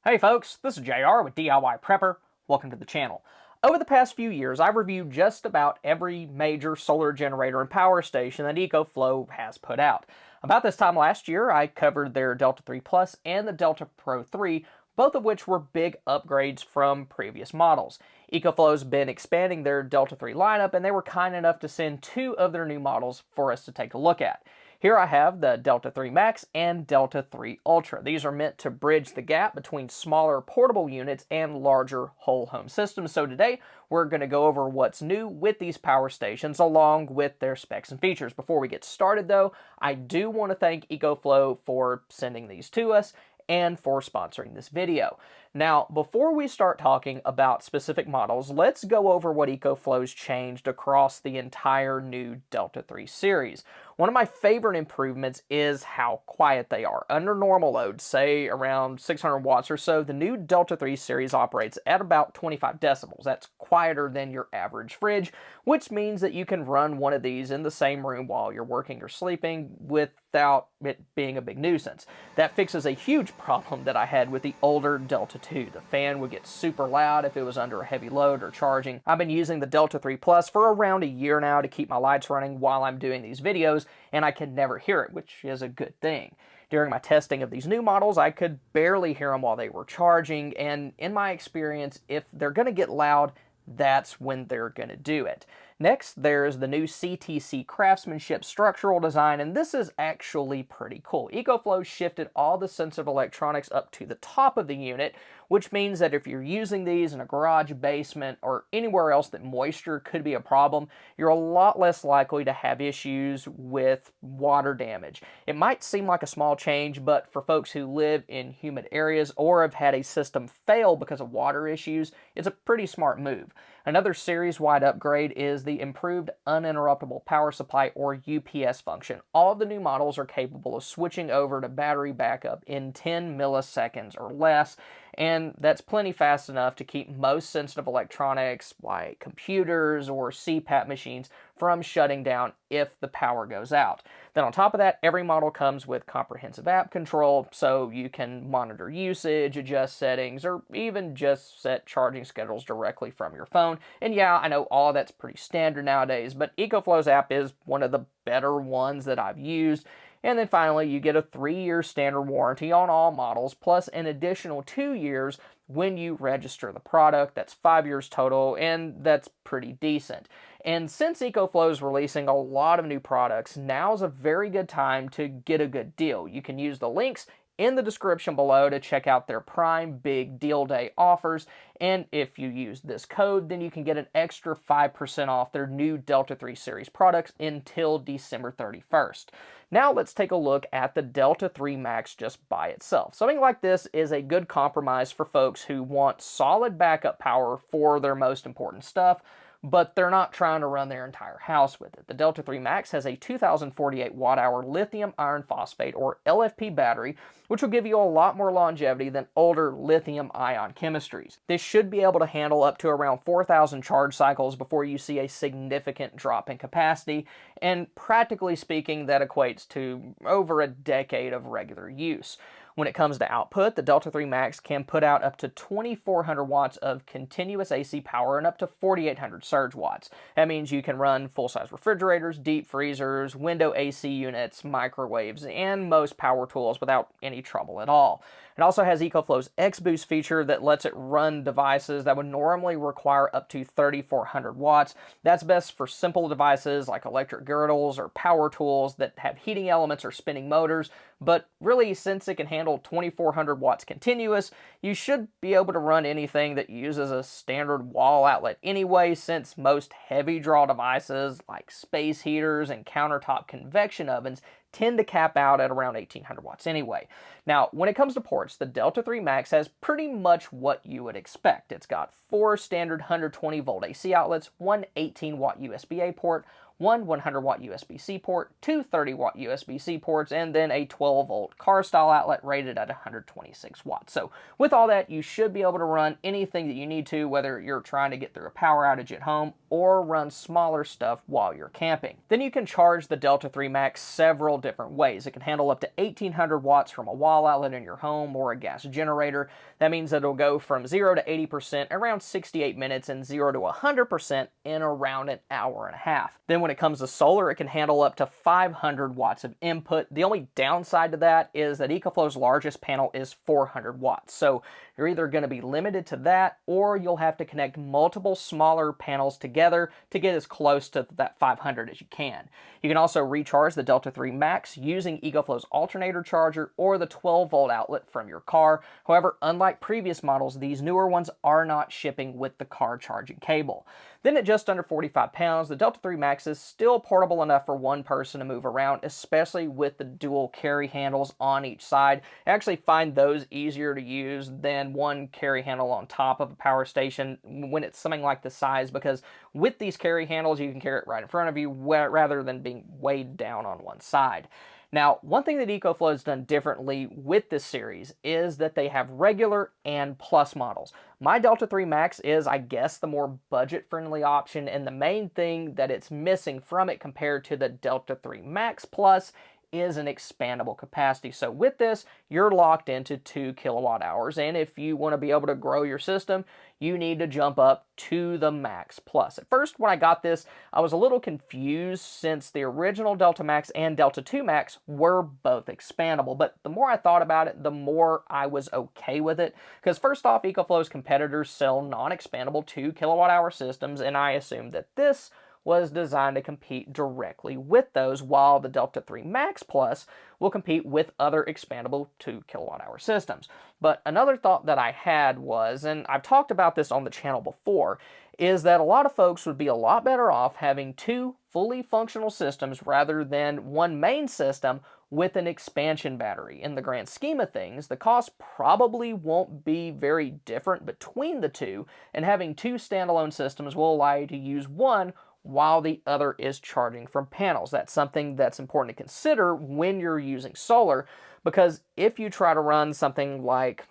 Hey folks, this is JR with DIY Prepper. Welcome to the channel. Over the past few years, I've reviewed just about every major solar generator and power station that Ecoflow has put out. About this time last year, I covered their Delta 3 Plus and the Delta Pro 3, both of which were big upgrades from previous models. Ecoflow's been expanding their Delta 3 lineup, and they were kind enough to send two of their new models for us to take a look at. Here I have the Delta 3 Max and Delta 3 Ultra. These are meant to bridge the gap between smaller portable units and larger whole home systems. So today we're going to go over what's new with these power stations along with their specs and features. Before we get started though, I do want to thank Ecoflow for sending these to us and for sponsoring this video. Now, before we start talking about specific models, let's go over what Ecoflow's changed across the entire new Delta 3 series. One of my favorite improvements is how quiet they are. Under normal load, say around 600 watts or so, the new Delta 3 series operates at about 25 decibels. That's quieter than your average fridge, which means that you can run one of these in the same room while you're working or sleeping without it being a big nuisance. That fixes a huge problem that I had with the older Delta 2. The fan would get super loud if it was under a heavy load or charging. I've been using the Delta 3 Plus for around a year now to keep my lights running while I'm doing these videos, and I can never hear it, which is a good thing. During my testing of these new models, I could barely hear them while they were charging, and in my experience, if they're going to get loud, that's when they're going to do it. Next, there's the new CTC Craftsmanship structural design, and this is actually pretty cool. Ecoflow shifted all the sensitive electronics up to the top of the unit, which means that if you're using these in a garage, basement, or anywhere else that moisture could be a problem, you're a lot less likely to have issues with water damage. It might seem like a small change, but for folks who live in humid areas or have had a system fail because of water issues, it's a pretty smart move. Another series-wide upgrade is the improved uninterruptible power supply or UPS function. All of the new models are capable of switching over to battery backup in 10 milliseconds or less, and that's plenty fast enough to keep most sensitive electronics like computers or CPAP machines from shutting down if the power goes out. Then on top of that, every model comes with comprehensive app control, so you can monitor usage, adjust settings, or even just set charging schedules directly from your phone. And yeah, I know all that's pretty standard nowadays, but Ecoflow's app is one of the better ones that I've used. And then finally, you get a 3-year standard warranty on all models, plus an additional 2 years when you register the product. That's 5 years total, and that's pretty decent. And since Ecoflow is releasing a lot of new products, now's a very good time to get a good deal. You can use the links in the description below to check out their Prime Big Deal Day offers, and if you use this code, then you can get an extra 5% off their new Delta 3 series products until December 31st. Now let's take a look at the Delta 3 Max just by itself. Something like this is a good compromise for folks who want solid backup power for their most important stuff, but they're not trying to run their entire house with it. The Delta 3 Max has a 2048 watt-hour lithium iron phosphate or LFP battery, which will give you a lot more longevity than older lithium-ion chemistries. This should be able to handle up to around 4,000 charge cycles before you see a significant drop in capacity, and practically speaking, that equates to over a decade of regular use. When it comes to output, the Delta 3 Max can put out up to 2,400 watts of continuous AC power and up to 4,800 surge watts. That means you can run full-size refrigerators, deep freezers, window AC units, microwaves, and most power tools without any trouble at all. It also has Ecoflow's X-Boost feature that lets it run devices that would normally require up to 3,400 watts. That's best for simple devices like electric girdles or power tools that have heating elements or spinning motors, but really, since it can handle 2,400 watts continuous, you should be able to run anything that uses a standard wall outlet anyway, since most heavy draw devices like space heaters and countertop convection ovens tend to cap out at around 1,800 watts anyway. Now, when it comes to ports, the Delta 3 Max has pretty much what you would expect. It's got 4 standard 120 volt AC outlets, one 18 watt USB-A port, one 100-watt USB-C port, two 30-watt USB-C ports, and then a 12-volt car-style outlet rated at 126 watts. So with all that, you should be able to run anything that you need to, whether you're trying to get through a power outage at home or run smaller stuff while you're camping. Then you can charge the Delta 3 Max several different ways. It can handle up to 1800 watts from a wall outlet in your home or a gas generator. That means that it'll go from 0 to 80% around 68 minutes and 0 to 100% in around an hour and a half. Then when it comes to solar, it can handle up to 500 watts of input. The only downside to that is that Ecoflow's largest panel is 400 watts. So you're either going to be limited to that, or you'll have to connect multiple smaller panels together to get as close to that 500 as you can. You can also recharge the Delta 3 Max using Ecoflow's alternator charger or the 12-volt outlet from your car. However, unlike previous models, these newer ones are not shipping with the car charging cable. Then at just under 45 pounds, the Delta 3 Max is still portable enough for one person to move around, especially with the dual carry handles on each side. I actually find those easier to use than one carry handle on top of a power station when it's something like this size, because with these carry handles, you can carry it right in front of you rather than being weighed down on one side. Now, one thing that Ecoflow has done differently with this series is that they have regular and plus models. My Delta 3 Max is, I guess, the more budget-friendly option, and the main thing that it's missing from it compared to the Delta 3 Max Plus is an expandable capacity. So with this, you're locked into 2 kilowatt hours, and if you want to be able to grow your system, you need to jump up to the Max Plus. At first, when I got this, I was a little confused since the original Delta Max and Delta 2 Max were both expandable, but the more I thought about it, the more I was okay with it, because first off, Ecoflow's competitors sell non-expandable 2 kilowatt hour systems, and I assumed that this was designed to compete directly with those, while the Delta 3 Max Plus will compete with other expandable 2 kilowatt hour systems. But another thought that I had was, and I've talked about this on the channel before, is that a lot of folks would be a lot better off having 2 fully functional systems rather than one main system with an expansion battery. In the grand scheme of things, the cost probably won't be very different between the two, and having 2 standalone systems will allow you to use one while the other is charging from panels. That's something that's important to consider when you're using solar, because if you try to run something like,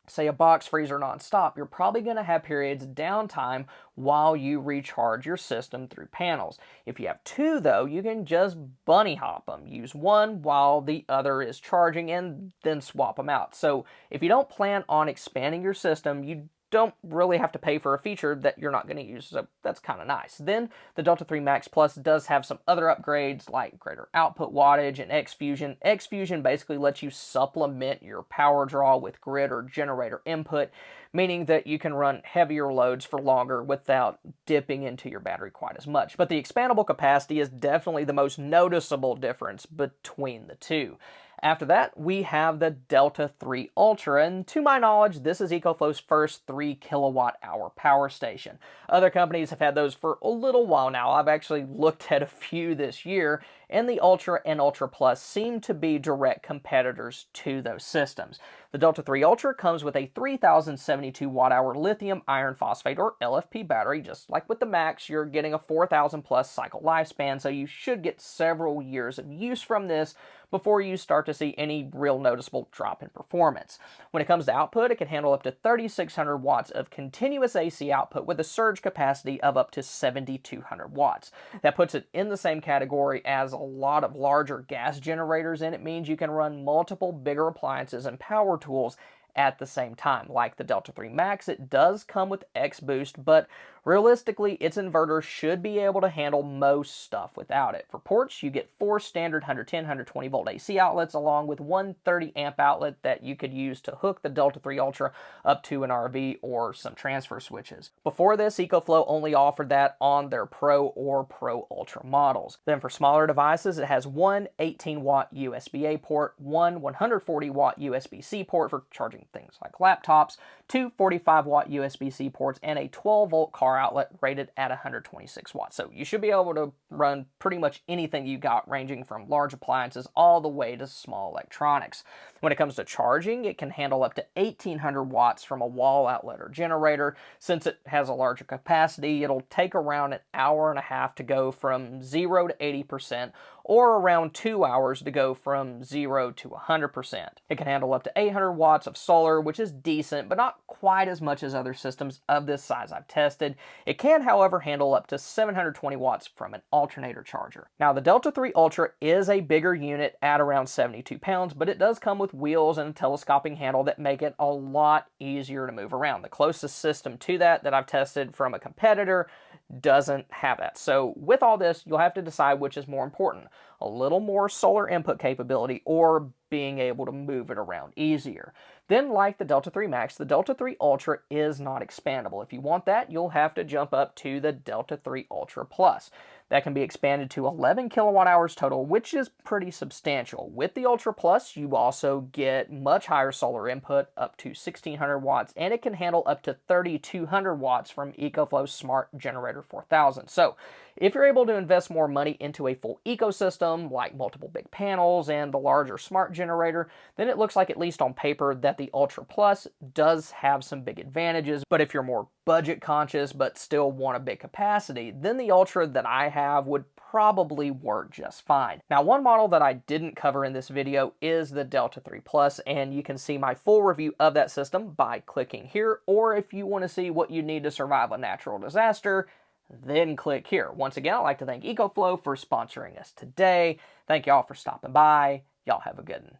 say, a box freezer nonstop, you're probably going to have periods of downtime while you recharge your system through panels. If you have 2, though, you can just bunny hop them. Use one while the other is charging and then swap them out. So if you don't plan on expanding your system, you don't really have to pay for a feature that you're not going to use, so that's kind of nice. Then the Delta 3 Max Plus does have some other upgrades like greater output wattage and X-Fusion. X-Fusion basically lets you supplement your power draw with grid or generator input, meaning that you can run heavier loads for longer without dipping into your battery quite as much. But the expandable capacity is definitely the most noticeable difference between the two. After that, we have the Delta 3 Ultra, and to my knowledge, this is Ecoflow's first 3 kilowatt hour power station. Other companies have had those for a little while now. I've actually looked at a few this year, and the Ultra and Ultra Plus seem to be direct competitors to those systems. The Delta 3 Ultra comes with a 3072 watt-hour lithium iron phosphate or LFP battery. Just like with the Max, you're getting a 4000 plus cycle lifespan, so you should get several years of use from this before you start to see any real noticeable drop in performance. When it comes to output, it can handle up to 3600 watts of continuous AC output with a surge capacity of up to 7200 watts. That puts it in the same category as a lot of larger gas generators, and it means you can run multiple bigger appliances and power tools at the same time. Like the Delta 3 Max, it does come with X-Boost, but realistically, its inverter should be able to handle most stuff without it. For ports, you get 4 standard 110, 120 volt AC outlets, along with one 30 amp outlet that you could use to hook the Delta 3 Ultra up to an RV or some transfer switches. Before this, Ecoflow only offered that on their Pro or Pro Ultra models. Then for smaller devices, it has one 18 watt USB-A port, one 140 watt USB-C port for charging things like laptops, 2 45 watt USB-C ports, and a 12 volt car outlet rated at 126 watts. So you should be able to run pretty much anything you got, ranging from large appliances all the way to small electronics. When it comes to charging, it can handle up to 1800 watts from a wall outlet or generator. Since it has a larger capacity, it'll take around an hour and a half to go from 0 to 80%, or around 2 hours to go from 0 to 100%. It can handle up to 800 watts of solar, which is decent, but not quite as much as other systems of this size I've tested. It can, however, handle up to 720 watts from an alternator charger. Now, the Delta 3 Ultra is a bigger unit at around 72 pounds, but it does come with wheels and a telescoping handle that make it a lot easier to move around. The closest system to that I've tested from a competitor doesn't have that. So with all this, you'll have to decide which is more important: a little more solar input capability or being able to move it around easier. Then, like the Delta 3 Max, the Delta 3 Ultra is not expandable. If you want that, you'll have to jump up to the Delta 3 Ultra Plus. That can be expanded to 11 kilowatt hours total, which is pretty substantial. With the Ultra Plus, you also get much higher solar input, up to 1600 watts, and it can handle up to 3200 watts from Ecoflow's Smart Generator 4000. So, if you're able to invest more money into a full ecosystem, like multiple big panels and the larger smart generator, then it looks like, at least on paper, that the Ultra Plus does have some big advantages. But if you're more budget conscious but still want a big capacity, then the Ultra that I have would probably work just fine. Now, one model that I didn't cover in this video is the Delta 3 Plus, and you can see my full review of that system by clicking here, or if you want to see what you need to survive a natural disaster, then click here. Once again, I'd like to thank Ecoflow for sponsoring us today. Thank y'all for stopping by. Y'all have a good one.